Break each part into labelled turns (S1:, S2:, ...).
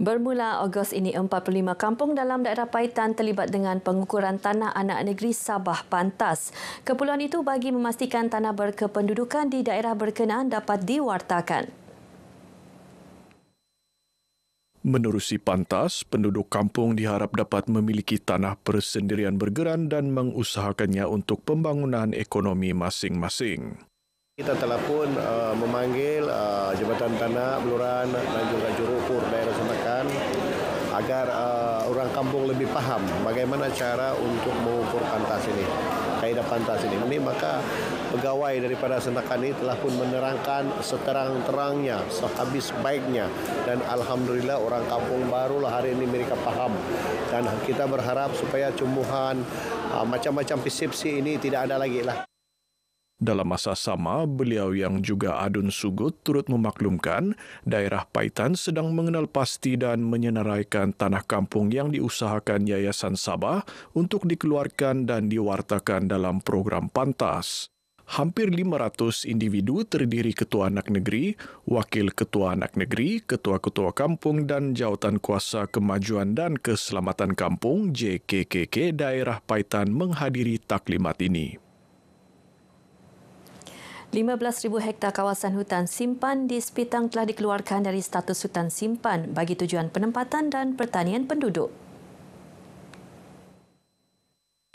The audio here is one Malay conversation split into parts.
S1: Bermula Ogos ini, 45 kampung dalam daerah Paitan terlibat dengan pengukuran tanah anak negeri Sabah Pantas. Keperluan itu bagi memastikan tanah berkependudukan di daerah berkenaan dapat diwartakan.
S2: Menerusi Pantas, penduduk kampung diharap dapat memiliki tanah persendirian bergeran dan mengusahakannya untuk pembangunan ekonomi masing-masing.
S3: Kita telah pun memanggil Jabatan Tanah, Beluran dan juga Jurukur daerah Senakan agar orang kampung lebih paham bagaimana cara untuk mengukur pantas ini, kaedah pantas ini. Maka pegawai daripada Senakan ini telah pun menerangkan seterang-terangnya, sehabis baiknya, dan alhamdulillah orang kampung barulah hari ini mereka paham. Dan kita berharap supaya cumbuhan macam-macam persepsi ini tidak ada lagi lah.
S2: Dalam masa sama, beliau yang juga Adun Sugut turut memaklumkan daerah Paitan sedang mengenal pasti dan menyenaraikan tanah kampung yang diusahakan Yayasan Sabah untuk dikeluarkan dan diwartakan dalam program Pantas. Hampir 500 individu terdiri ketua anak negeri, wakil ketua anak negeri, ketua-ketua kampung dan jawatan kuasa kemajuan dan keselamatan kampung JKKK daerah Paitan menghadiri taklimat ini.
S1: 15,000 hektar kawasan hutan simpan di Sepitang telah dikeluarkan dari status hutan simpan bagi tujuan penempatan dan pertanian penduduk.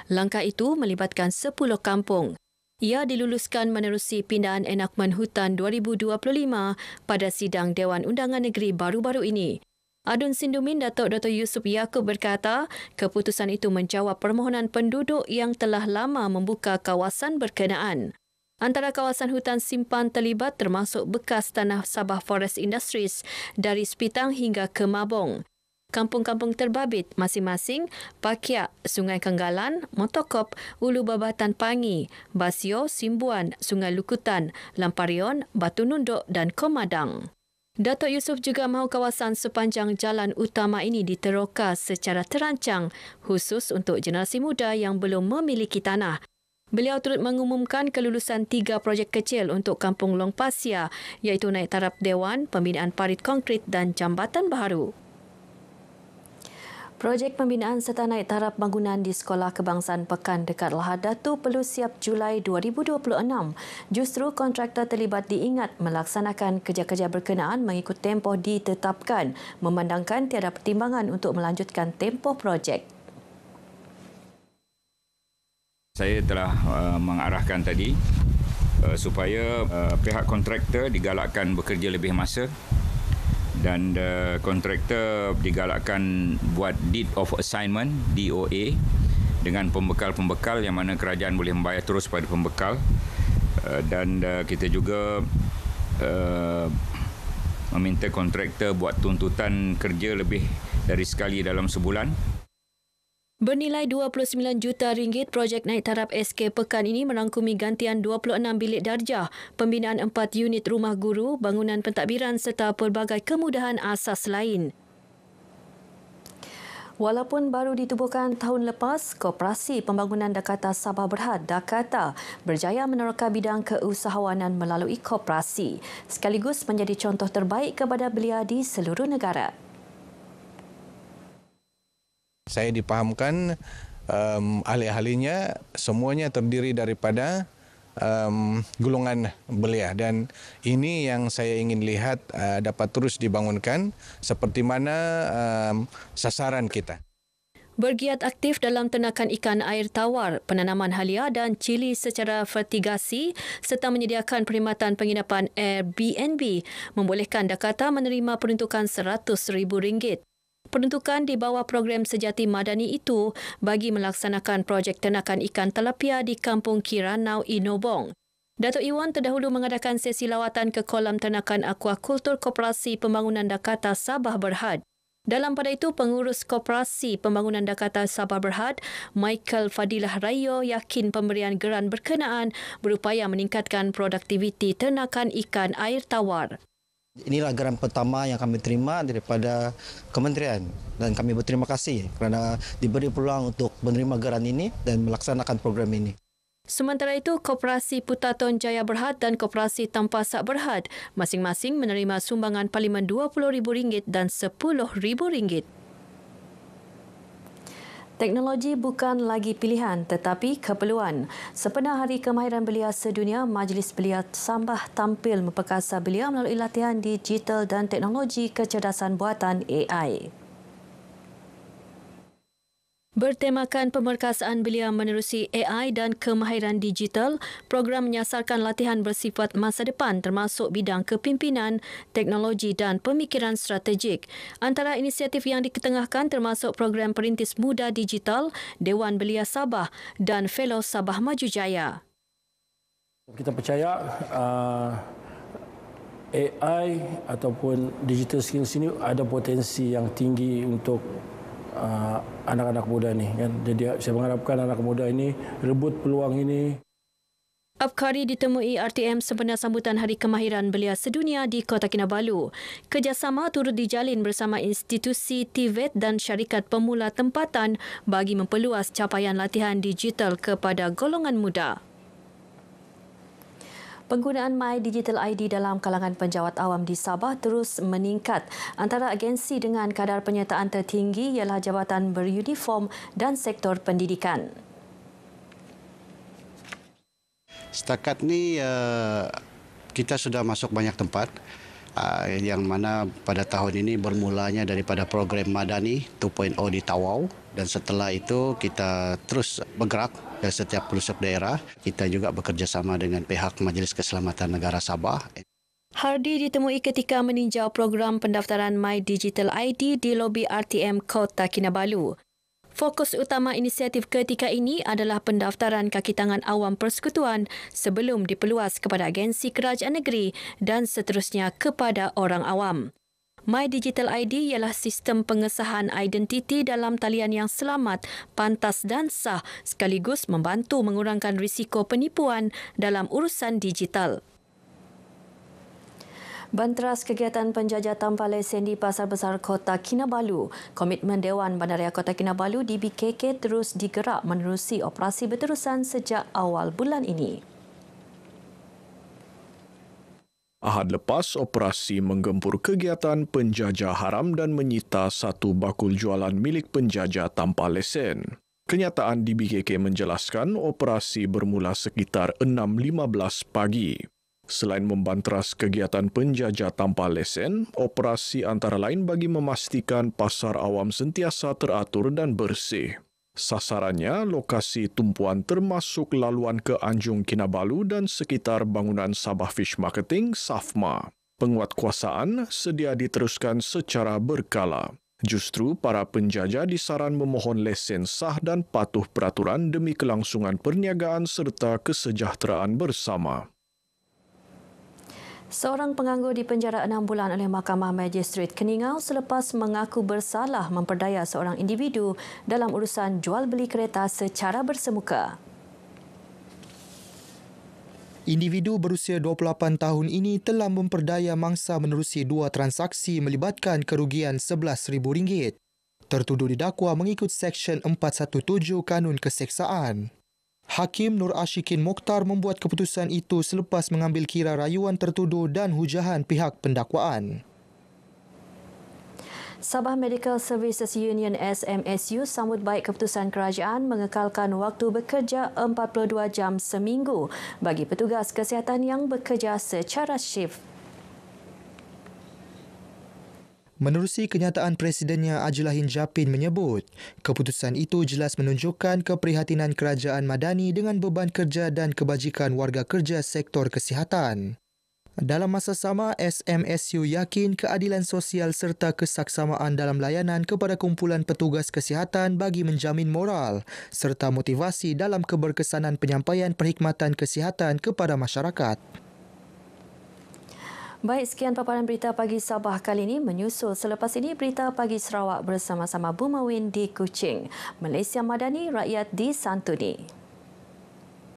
S1: Langkah itu melibatkan 10 kampung. Ia diluluskan menerusi pindahan enakmen hutan 2025 pada sidang Dewan Undangan Negeri baru-baru ini. Adun Sindumin Datuk Dr. Yusuf Yaakob berkata, keputusan itu menjawab permohonan penduduk yang telah lama membuka kawasan berkenaan. Antara kawasan hutan simpan terlibat termasuk bekas tanah Sabah Forest Industries dari Sepitang hingga ke Mabong. Kampung-kampung terbabit masing-masing Pakiak, Sungai Kenggalan, Motokop, Ulu Babatan Pangi, Basio, Simbuan, Sungai Lukutan, Lamparion, Batu Nunduk dan Komadang. Datuk Yusof juga mahu kawasan sepanjang jalan utama ini diteroka secara terancang khusus untuk generasi muda yang belum memiliki tanah. Beliau turut mengumumkan kelulusan 3 projek kecil untuk Kampung Long Pasia iaitu naik taraf Dewan, pembinaan parit konkrit dan jambatan baru. Projek pembinaan serta naik taraf bangunan di Sekolah Kebangsaan Pekan dekat Lahad Datu perlu siap Julai 2026. Justru kontraktor terlibat diingat melaksanakan kerja-kerja berkenaan mengikut tempoh ditetapkan, memandangkan tiada pertimbangan untuk melanjutkan tempoh projek.
S4: Saya telah mengarahkan tadi supaya pihak kontraktor digalakkan bekerja lebih masa dan kontraktor digalakkan buat Deed of Assignment, DOA, dengan pembekal-pembekal yang mana kerajaan boleh membayar terus pada pembekal, dan kita juga meminta kontraktor buat tuntutan kerja lebih dari sekali dalam sebulan.
S1: Bernilai RM29 juta, projek naik taraf SK Pekan ini merangkumi gantian 26 bilik darjah, pembinaan 4 unit rumah guru, bangunan pentadbiran serta pelbagai kemudahan asas lain. Walaupun baru ditubuhkan tahun lepas, Koperasi Pembangunan Dakata Sabah Berhad Dakata berjaya meneroka bidang keusahawanan melalui koperasi, sekaligus menjadi contoh terbaik kepada belia di seluruh negara.
S5: Saya dipahamkan ahli-ahlinya semuanya terdiri daripada golongan belia, dan ini yang saya ingin lihat dapat terus dibangunkan seperti mana sasaran kita.
S1: Bergiat aktif dalam ternakan ikan air tawar, penanaman halia dan cili secara vertigasi serta menyediakan perkhidmatan penginapan Airbnb membolehkan Dakata menerima peruntukan RM100,000. Peruntukan di bawah program Sejati Madani itu bagi melaksanakan projek ternakan ikan tilapia di Kampung Kiranau, Inobong. Datuk Iwan terdahulu mengadakan sesi lawatan ke kolam ternakan akuakultur Koperasi Pembangunan Dakata Sabah Berhad. Dalam pada itu, pengurus Koperasi Pembangunan Dakata Sabah Berhad, Michael Fadilah Rayo, yakin pemberian geran berkenaan berupaya meningkatkan produktiviti ternakan ikan air tawar.
S6: Inilah geran pertama yang kami terima daripada kementerian dan kami berterima kasih kerana diberi peluang untuk menerima geran ini dan melaksanakan program ini.
S1: Sementara itu, Koperasi Putaton Jaya Berhad dan Koperasi Tampasak Berhad masing-masing menerima sumbangan Parlimen RM20,000 dan RM10,000. Teknologi bukan lagi pilihan tetapi keperluan. Sempena Hari Kemahiran Belia Sedunia, Majlis Belia Sabah tampil memperkasa belia melalui latihan digital dan teknologi kecerdasan buatan AI. Bertemakan pemerkasaan belia menerusi AI dan kemahiran digital, program menyasarkan latihan bersifat masa depan termasuk bidang kepimpinan, teknologi dan pemikiran strategik. Antara inisiatif yang diketengahkan termasuk program Perintis Muda Digital, Dewan Belia Sabah dan Fellow Sabah Maju Jaya.
S7: Kita percaya AI ataupun digital skills ini ada potensi yang tinggi untuk anak-anak muda ni kan. Jadi saya mengharapkan anak muda ini rebut peluang ini.
S1: Abkari ditemui RTM sempena sambutan Hari Kemahiran Belia Sedunia di Kota Kinabalu. Kerjasama turut dijalin bersama institusi TVET dan syarikat pemula tempatan bagi memperluas capaian latihan digital kepada golongan muda. Penggunaan My Digital ID dalam kalangan penjawat awam di Sabah terus meningkat. Antara agensi dengan kadar penyertaan tertinggi ialah jabatan beruniform dan sektor pendidikan.
S8: Setakat ni kita sudah masuk banyak tempat yang mana pada tahun ini bermulanya daripada program Madani 2.0 di Tawau, dan setelah itu kita terus bergerak ke setiap pelosok daerah. Kita juga bekerjasama dengan pihak Majlis Keselamatan Negara Sabah.
S1: Hardi ditemui ketika meninjau program pendaftaran My Digital ID di lobi RTM Kota Kinabalu. Fokus utama inisiatif ketika ini adalah pendaftaran kaki tangan awam persekutuan sebelum diperluas kepada agensi kerajaan negeri dan seterusnya kepada orang awam. My Digital ID ialah sistem pengesahan identiti dalam talian yang selamat, pantas dan sah sekaligus membantu mengurangkan risiko penipuan dalam urusan digital. Banteras kegiatan penjajah tanpa lesen di Pasar Besar Kota Kinabalu. Komitmen Dewan Bandaraya Kota Kinabalu DBKK terus digerak menerusi operasi berterusan sejak awal bulan ini.
S2: Ahad lepas, operasi menggempur kegiatan penjajah haram dan menyita satu bakul jualan milik penjajah tanpa lesen. Kenyataan DBKK menjelaskan operasi bermula sekitar 6.15 pagi. Selain membanteras kegiatan penjajah tanpa lesen, operasi antara lain bagi memastikan pasar awam sentiasa teratur dan bersih. Sasarannya, lokasi tumpuan termasuk laluan ke Anjung Kinabalu dan sekitar bangunan Sabah Fish Marketing, SAFMA. Penguatkuasaan sedia diteruskan secara berkala. Justru para penjajah disaran memohon lesen sah dan patuh peraturan demi kelangsungan perniagaan serta kesejahteraan bersama.
S1: Seorang penganggur dipenjara 6 bulan oleh Mahkamah Magistrate Keningau selepas mengaku bersalah memperdaya seorang individu dalam urusan jual beli kereta secara bersemuka.
S9: Individu berusia 28 tahun ini telah memperdaya mangsa menerusi 2 transaksi melibatkan kerugian RM11,000. Tertuduh didakwa mengikut Seksyen 417 Kanun Keseksaan. Hakim Nur Ashikin Mokhtar membuat keputusan itu selepas mengambil kira rayuan tertuduh dan hujahan pihak pendakwaan.
S1: Sabah Medical Services Union SMSU sambut baik keputusan kerajaan mengekalkan waktu bekerja 42 jam seminggu bagi petugas kesihatan yang bekerja secara shift.
S9: Menerusi kenyataan Presidennya Ajilahin Japin menyebut, keputusan itu jelas menunjukkan keprihatinan kerajaan Madani dengan beban kerja dan kebajikan warga kerja sektor kesihatan. Dalam masa sama, SMSU yakin keadilan sosial serta kesaksamaan dalam layanan kepada kumpulan petugas kesihatan bagi menjamin moral serta motivasi dalam keberkesanan penyampaian perkhidmatan kesihatan kepada masyarakat.
S1: Baik, sekian paparan berita pagi Sabah kali ini. Menyusul selepas ini berita pagi Sarawak bersama-sama Bumawin di Kuching. Malaysia Madani, rakyat disantuni.